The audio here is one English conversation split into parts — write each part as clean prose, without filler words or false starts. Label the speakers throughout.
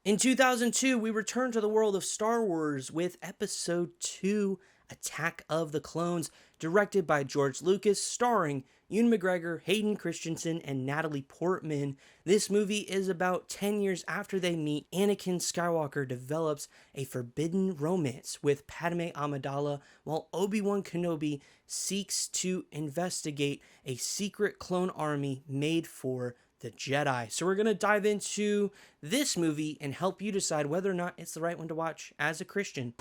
Speaker 1: In 2002, we returned to the world of Star Wars with Episode 2, Attack of the Clones, directed by George Lucas, starring Ewan McGregor, Hayden Christensen, and Natalie Portman. This movie is about 10 years after they meet. Anakin Skywalker develops a forbidden romance with Padme Amidala, while Obi-Wan Kenobi seeks to investigate a secret clone army made for the Jedi. So we're going to dive into this movie and help you decide whether or not it's the right one to watch as a Christian.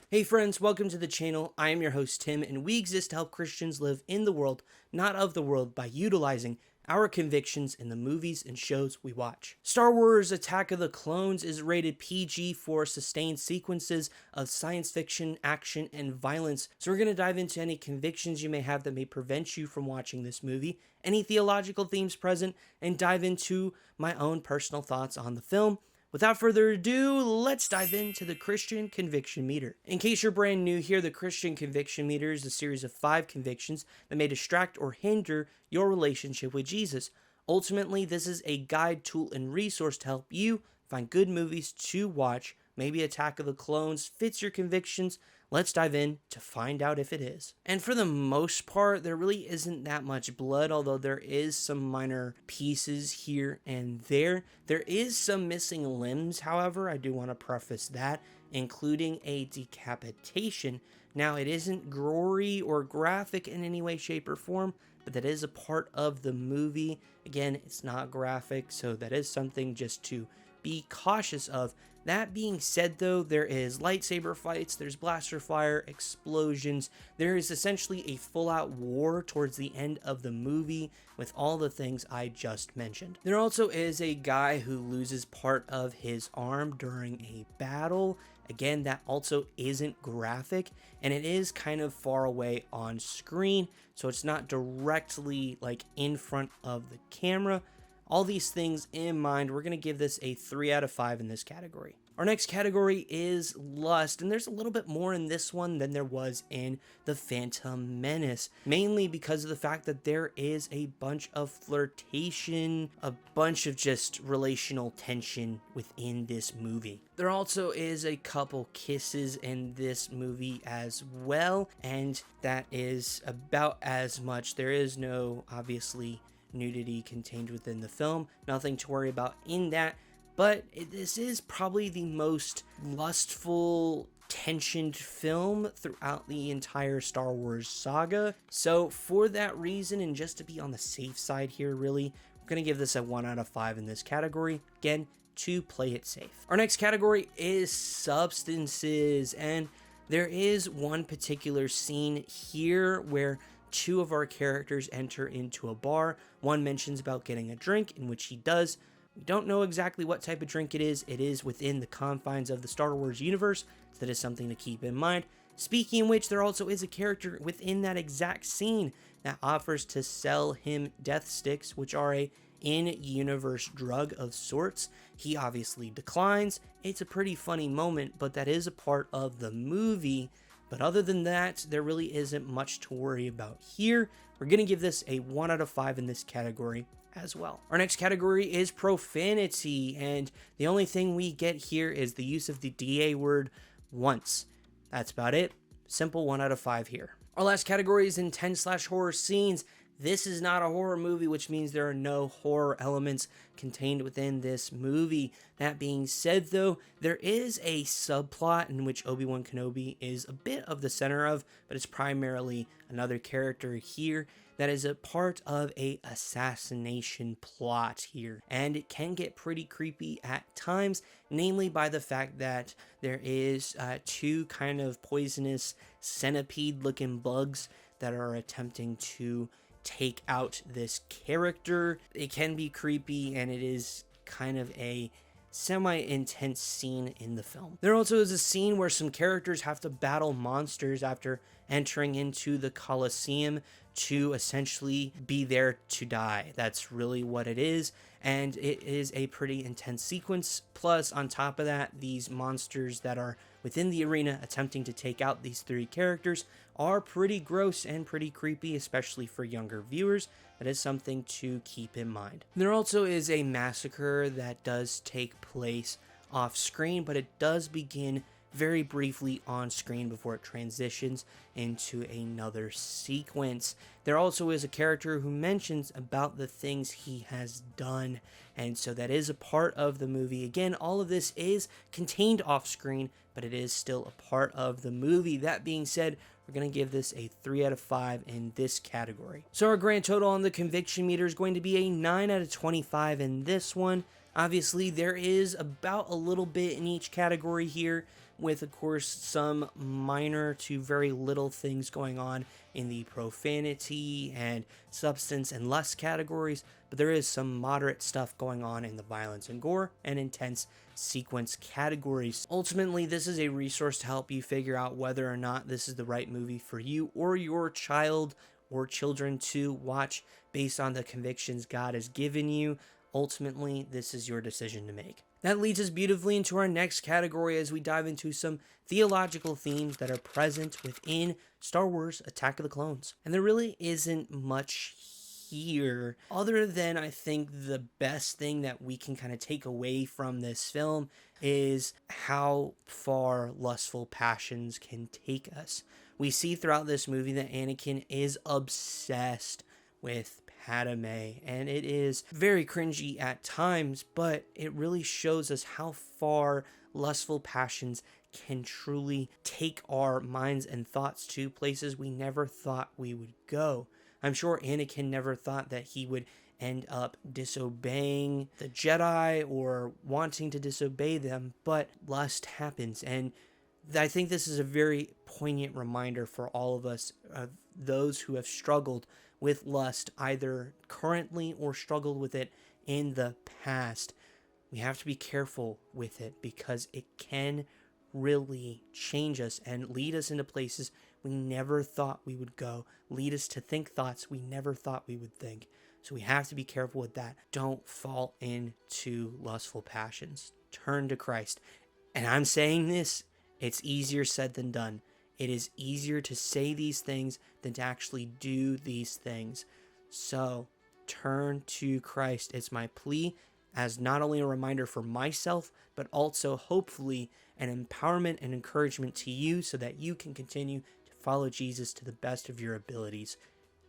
Speaker 1: Hey friends, welcome to the channel. I am your host Tim, and we exist to help Christians live in the world, not of the world, by utilizing our convictions in the movies and shows we watch. Star Wars Attack of the Clones is rated PG for sustained sequences of science fiction, action, and violence. So we're going to dive into any convictions you may have that may prevent you from watching this movie, any theological themes present, and dive into my own personal thoughts on the film. Without further ado, let's dive into the Christian Conviction Meter. In case you're brand new here, the Christian Conviction Meter is a series of 5 convictions that may distract or hinder your relationship with Jesus. Ultimately, this is a guide, tool, and resource to help you find good movies to watch. Maybe Attack of the Clones fits your convictions. Let's dive in to find out if it is. And for the most part, there really isn't that much blood, although there is some minor pieces here and there. There is some missing limbs, however, I do want to preface that, including a decapitation. Now, it isn't gory or graphic in any way, shape, or form, but that is a part of the movie. Again, it's not graphic, so that is something just to be cautious of. That being said, though, there is lightsaber fights, there's blaster fire, explosions. There is essentially a full-out war towards the end of the movie with all the things I just mentioned. There also is a guy who loses part of his arm during a battle. Again, that also isn't graphic, and it is kind of far away on screen, so it's not directly like in front of the camera. All these things in mind, we're going to give this a 3 out of 5 in this category. Our next category is lust, and there's a little bit more in this one than there was in The Phantom Menace, mainly because of the fact that there is a bunch of flirtation, a bunch of just relational tension within this movie. There also is a couple kisses in this movie as well, and that is about as much. There is no, obviously, nudity contained within the film, nothing to worry about in that, but this is probably the most lustful, tensioned film throughout the entire Star Wars saga. So for that reason, and just to be on the safe side here, really, we're going to give this a 1 out of 5 in this category. Again, to play it safe. Our next category is substances, and there is one particular scene here where 2 of our characters enter into a bar. One mentions about getting a drink, in which he does. We don't know exactly what type of drink it is. It is within the confines of the Star Wars universe, so that is something to keep in mind. Speaking of which, there also is a character within that exact scene that offers to sell him death sticks, which are a in-universe drug of sorts. He obviously declines. It's a pretty funny moment, but that is a part of the movie. But other than that, there really isn't much to worry about here. We're going to give this a 1 out of 5 in this category as well. Our next category is profanity, and the only thing we get here is the use of the DA word once. That's about it. Simple 1 out of 5 here. Our last category is intense/horror scenes. This is not a horror movie, which means there are no horror elements contained within this movie. That being said, though, there is a subplot in which Obi-Wan Kenobi is a bit of the center of, but it's primarily another character here that is a part of a assassination plot here. And it can get pretty creepy at times, namely by the fact that there is 2 kind of poisonous centipede-looking bugs that are attempting to take out this character. It can be creepy, and it is kind of a semi-intense scene in the film. There also is a scene where some characters have to battle monsters after entering into the Colosseum to essentially be there to die. That's really what it is, and it is a pretty intense sequence. Plus, on top of that, these monsters that are within the arena attempting to take out these three characters are pretty gross and pretty creepy, especially for younger viewers. That is something to keep in mind. There also is a massacre that does take place off screen, but it does begin very briefly on screen before it transitions into another sequence. There also is a character who mentions about the things he has done, and so that is a part of the movie. Again, all of this is contained off screen, but it is still a part of the movie. That being said, we're going to give this a 3 out of 5 in this category. So our grand total on the conviction meter is going to be a 9 out of 25 in this one. Obviously, there is about a little bit in each category here, with, of course, some minor to very little things going on in the profanity and substance and lust categories, but there is some moderate stuff going on in the violence and gore and intense sequence categories. Ultimately, this is a resource to help you figure out whether or not this is the right movie for you or your child or children to watch based on the convictions God has given you. Ultimately, this is your decision to make. That leads us beautifully into our next category as we dive into some theological themes that are present within Star Wars Attack of the Clones. And there really isn't much here other than, I think, the best thing that we can kind of take away from this film is how far lustful passions can take us. We see throughout this movie that Anakin is obsessed with Padme, and it is very cringy at times, but it really shows us how far lustful passions can truly take our minds and thoughts to places we never thought we would go. I'm sure Anakin never thought that he would end up disobeying the Jedi or wanting to disobey them, but lust happens, and I think this is a very poignant reminder for all of us, of those who have struggled with lust, either currently or struggled with it in the past. We have to be careful with it because it can really change us and lead us into places we never thought we would go, lead us to think thoughts we never thought we would think. So we have to be careful with that. Don't fall into lustful passions. Turn to Christ. And I'm saying this, it's easier said than done. It is easier to say these things than to actually do these things. So turn to Christ. It's my plea as not only a reminder for myself, but also hopefully an empowerment and encouragement to you so that you can continue to follow Jesus to the best of your abilities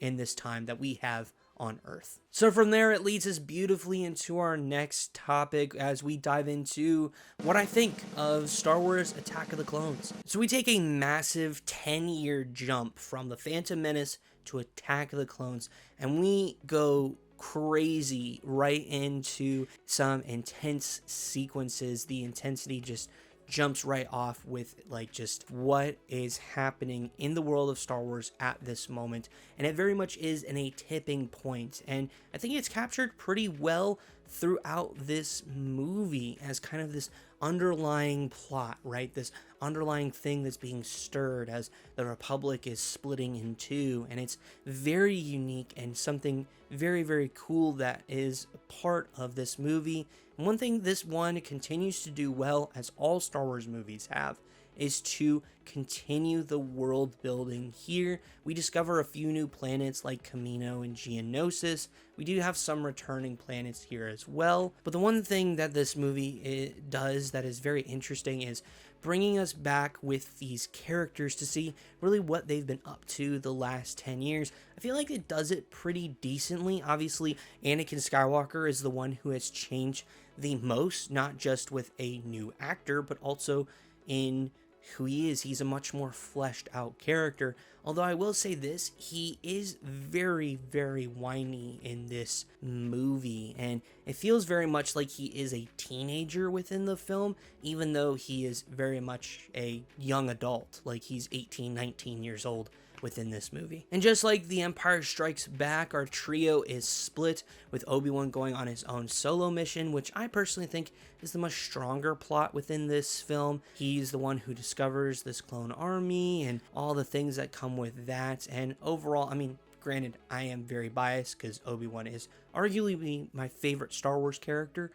Speaker 1: in this time that we have on earth. So from there, it leads us beautifully into our next topic as we dive into what I think of Star Wars Attack of the Clones. So we take a massive 10-year jump from The Phantom Menace to Attack of the Clones, and we go crazy right into some intense sequences. The intensity just jumps right off with like just what is happening in the world of Star Wars at this moment, and it very much is in a tipping point, and I think it's captured pretty well throughout this movie as kind of this underlying plot, right? This underlying thing that's being stirred as the Republic is splitting in two, and it's very unique and something very, very cool that is a part of this movie. And one thing this one continues to do well, as all Star Wars movies have, is to continue the world building. Here, we discover a few new planets like Camino and Geonosis. We do have some returning planets here as well. But the one thing that this movie does that is very interesting is bringing us back with these characters to see really what they've been up to the last 10 years. I feel like it does it pretty decently. Obviously, Anakin Skywalker is the one who has changed the most, not just with a new actor, but also in who he is. He's a much more fleshed out character. Although I will say this, he is very, very whiny in this movie, and it feels very much like he is a teenager within the film, even though he is very much a young adult, like he's 18, 19 years old within this movie. And just like The Empire Strikes Back, our trio is split, with Obi-Wan going on his own solo mission, which I personally think is the much stronger plot within this film. He's the one who discovers this clone army and all the things that come with that. And overall, I mean, granted, I am very biased because Obi-Wan is arguably my favorite Star Wars character,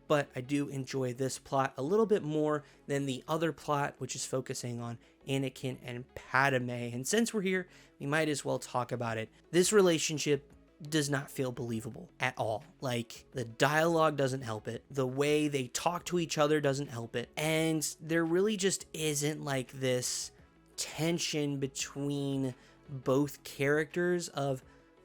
Speaker 1: but I do enjoy this plot a little bit more than the other plot, which is focusing on Anakin and Padme. And since we're here, we might as well talk about it. This relationship does not feel believable at all. Like, the dialogue doesn't help it. The way they talk to each other doesn't help it. And there really just isn't like this tension between both characters of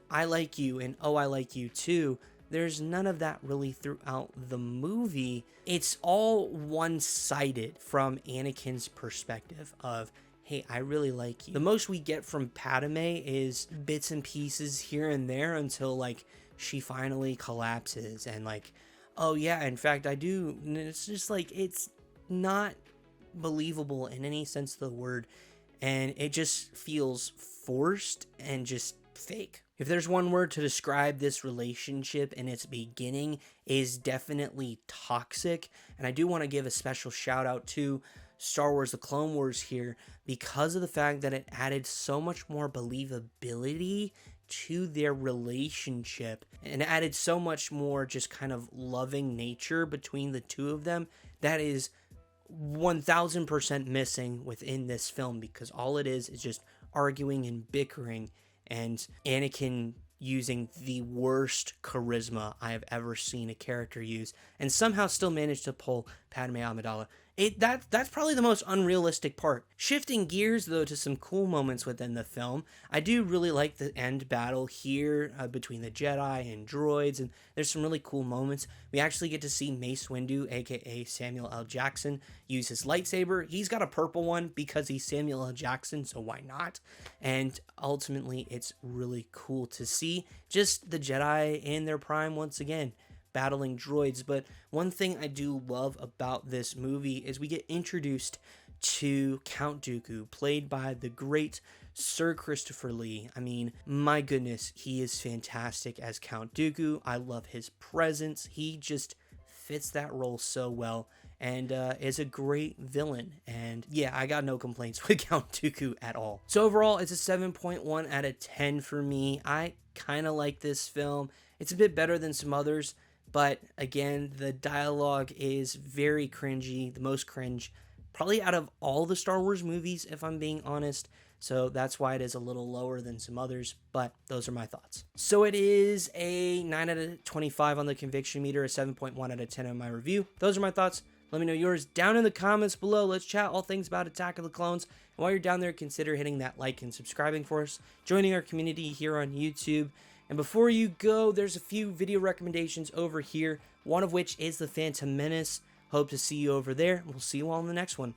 Speaker 1: I like you and oh, I like you too. There's none of that really throughout the movie. It's all one-sided from Anakin's perspective of, hey, I really like you. The most we get from Padme is bits and pieces here and there until like she finally collapses and like, oh yeah, in fact I do. And it's just like, it's not believable in any sense of the word. And it just feels forced and just fake. If there's one word to describe this relationship in its beginning, is definitely toxic. And I do want to give a special shout out to Star Wars The Clone Wars here because of the fact that it added so much more believability to their relationship and added so much more just kind of loving nature between the two of them that is 1000% missing within this film, because all it is just arguing and bickering and Anakin using the worst charisma I have ever seen a character use and somehow still managed to pull Padme Amidala. That's probably the most unrealistic part. Shifting gears though to some cool moments within the film, I do really like the end battle here between the Jedi and droids, and there's some really cool moments. We actually get to see Mace Windu, aka Samuel L. Jackson, use his lightsaber. He's got a purple one because he's Samuel L. Jackson, so why not? And ultimately, it's really cool to see just the Jedi in their prime once again, battling droids. But one thing I do love about this movie is we get introduced to Count Dooku, played by the great Sir Christopher Lee. I mean, my goodness, he is fantastic as Count Dooku. I love his presence. He just fits that role so well and is a great villain. And yeah, I got no complaints with Count Dooku at all. So overall, it's a 7.1 out of 10 for me. I kind of like this film. It's a bit better than some others, but again, the dialogue is very cringy, the most cringe probably out of all the Star Wars movies, if I'm being honest. So that's why it is a little lower than some others, but those are my thoughts. So it is a 9 out of 25 on the conviction meter, a 7.1 out of 10 on my review. Those are my thoughts. Let me know yours down in the comments below. Let's chat all things about Attack of the Clones. And while you're down there, consider hitting that like and subscribing for us, joining our community here on YouTube. And before you go, there's a few video recommendations over here, one of which is The Phantom Menace. Hope to see you over there. We'll see you all in the next one.